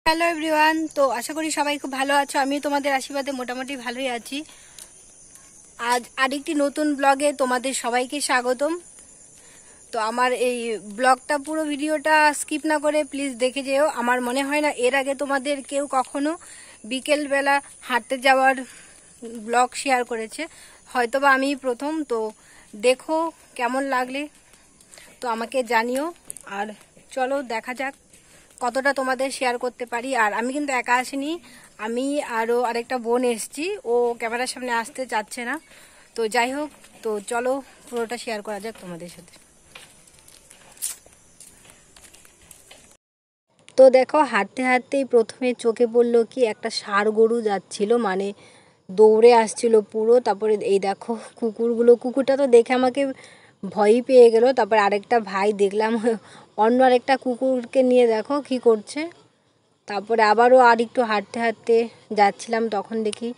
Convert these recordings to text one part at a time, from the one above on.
Hello everyone, তো আশা করি সবাই খুব ভালো আছো। আমি তোমাদের আশীর্বাদে মোটামুটি ভালোই আছি। আজ আরেকটি নতুন ব্লগে তোমাদের সবাইকে স্বাগতম। তো আমার এই ব্লগটা পুরো ভিডিওটা স্কিপ না করে প্লিজ দেখে যেও। আমার মনে হয় না এর আগে তোমাদের কেউ কখনো বিকেলবেলা হাঁটতে যাওয়ার ব্লগ শেয়ার করেছে, হয়তোবা আমি প্রথম। তো দেখো কেমন লাগলে তো আমাকে জানিও, আর চলো দেখা যাক কতটা তোমাদের শেয়ার করতে পারি। আর আমি কিন্তু একা আসিনি, আমি আরও আরেকটা বোন এসছি, ও ক্যামেরার সামনে আসতে চাচ্ছে না। তো যাই হোক, তো চলো পুরোটা শেয়ার করা যাক তোমাদের সাথে। তো দেখো, হাঁটতে হাঁটতেই প্রথমে চোখে পড়লো কি একটা ষাঁড় গরু যাচ্ছিল, মানে দৌড়ে আসছিল পুরো। তারপরে এই দেখো কুকুরগুলো, কুকুরটা তো দেখে আমাকে ভয়ই পেয়ে গেল। তারপরে আরেকটা ভাই দেখলাম অন্য আরেকটা কুকুরকে নিয়ে দেখো কি করছে। তারপরে আবারও আর একটু হাঁটতে হাঁটতে যাচ্ছিলাম, তখন দেখি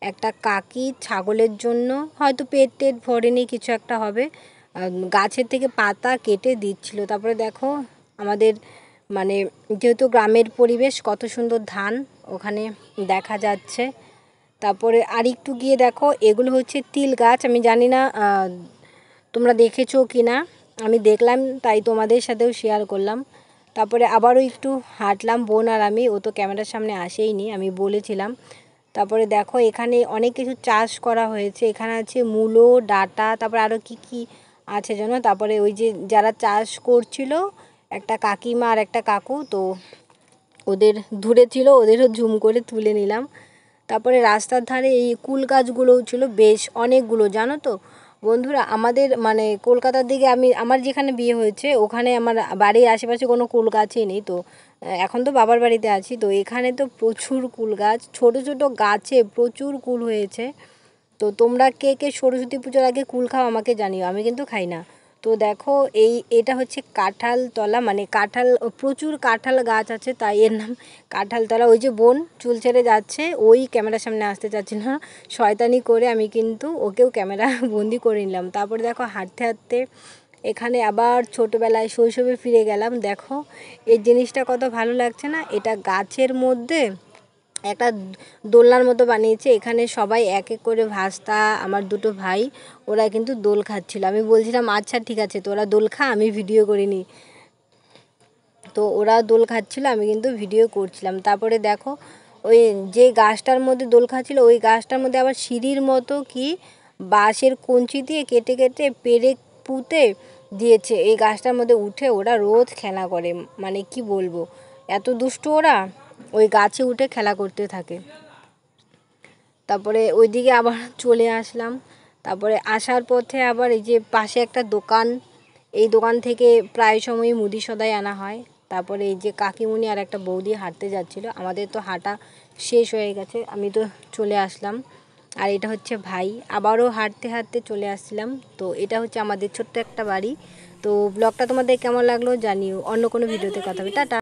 একটা কাকি ছাগলের জন্য হয়তো পেট টেট ভরেনি, কিছু একটা হবে, গাছের থেকে পাতা কেটে দিচ্ছিল। তারপরে দেখো আমাদের মানে যেহেতু গ্রামের পরিবেশ, কত সুন্দর ধান ওখানে দেখা যাচ্ছে। তারপরে আর একটু গিয়ে দেখো এগুলো হচ্ছে তিল গাছ। আমি জানি না তোমরা দেখেছো কি না, আমি দেখলাম তাই তোমাদের সাথেও শেয়ার করলাম। তারপরে আবারও একটু হাঁটলাম, বোন আর আমি, ও তো ক্যামেরার সামনে আসেইনি, আমি বলেছিলাম। তারপরে দেখো এখানে অনেক কিছু চাষ করা হয়েছে, এখানে আছে মূলো, ডাঁটা, তারপরে আরও কি কি আছে যেন। তারপরে ওই যে যারা চাষ করছিল, একটা কাকিমা আর একটা কাকু, তো ওদের দূরে ছিল, ওদেরও জুম করে তুলে নিলাম। তারপরে রাস্তার ধারে এই কুল গাছগুলোও ছিল বেশ অনেকগুলো, জানো তো বন্ধুরা। আমাদের মানে কলকাতার দিকে আমার যেখানে বিয়ে হয়েছে ওখানে আমার বাড়ির আশেপাশে কোনো কুল গাছই নেই। তো এখন তো বাবার বাড়িতে আছি, তো এখানে তো প্রচুর কুল গাছ, ছোট ছোট গাছে প্রচুর কুল হয়েছে। তো তোমরা কে কে সরস্বতী পুজোর আগে কুল খাও আমাকে জানিও, আমি কিন্তু খাই না। তো দেখো এটা হচ্ছে কাঁঠালতলা, মানে কাঁঠাল, প্রচুর কাঁঠাল গাছ আছে তাই এর নাম কাঁঠালতলা। ওই যে বোন চুল ছেড়ে যাচ্ছে, ওই ক্যামেরার সামনে আসতে চাচ্ছে না, শয়তানি করে আমি কিন্তু ওকেও ক্যামেরা বন্দি করে নিলাম। তারপরে দেখো হাঁটতে হাঁটতে এখানে আবার ছোটোবেলায় শৈশবে ফিরে গেলাম। দেখো এই জিনিসটা কত ভালো লাগছে না, এটা গাছের মধ্যে একটা দোলনার মতো বানিয়েছে, এখানে সবাই এক এক করে ভাস্তা, আমার দুটো ভাই, ওরা কিন্তু দোল খাচ্ছিল। আমি বলছিলাম আচ্ছা ঠিক আছে তোরা দোল খা, আমি ভিডিও করিনি। তো ওরা দোল খাচ্ছিল, আমি কিন্তু ভিডিও করছিলাম। তারপরে দেখো ওই যে গাছটার মধ্যে দোল খাচ্ছিল, ওই গাছটার মধ্যে আবার সিঁড়ির মতো কি বাঁশের কঞ্চি দিয়ে কেটে কেটে পেরেক পুঁতে দিয়েছে। এই গাছটার মধ্যে উঠে ওরা রোজ খেলা করে, মানে কি বলবো, এত দুষ্টু ওরা, ওই গাছে উঠে খেলা করতে থাকে। তারপরে ওইদিকে আবার চলে আসলাম। তারপরে আসার পথে আবার এই যে পাশে একটা দোকান, এই দোকান থেকে প্রায় সময়ই মুদি সদাই আনা হয়। তারপরে এই যে কাকিমুনি আর একটা বৌদি হাঁটতে যাচ্ছিল, আমাদের তো হাঁটা শেষ হয়ে গেছে, আমি তো চলে আসলাম। আর এটা হচ্ছে ভাই, আবারও হাঁটতে হাঁটতে চলে আসছিলাম। তো এটা হচ্ছে আমাদের ছোট্ট একটা বাড়ি। তো ব্লগটা তোমাদের কেমন লাগলো জানিও, অন্য কোনো ভিডিওতে কথা হবে, টাটা।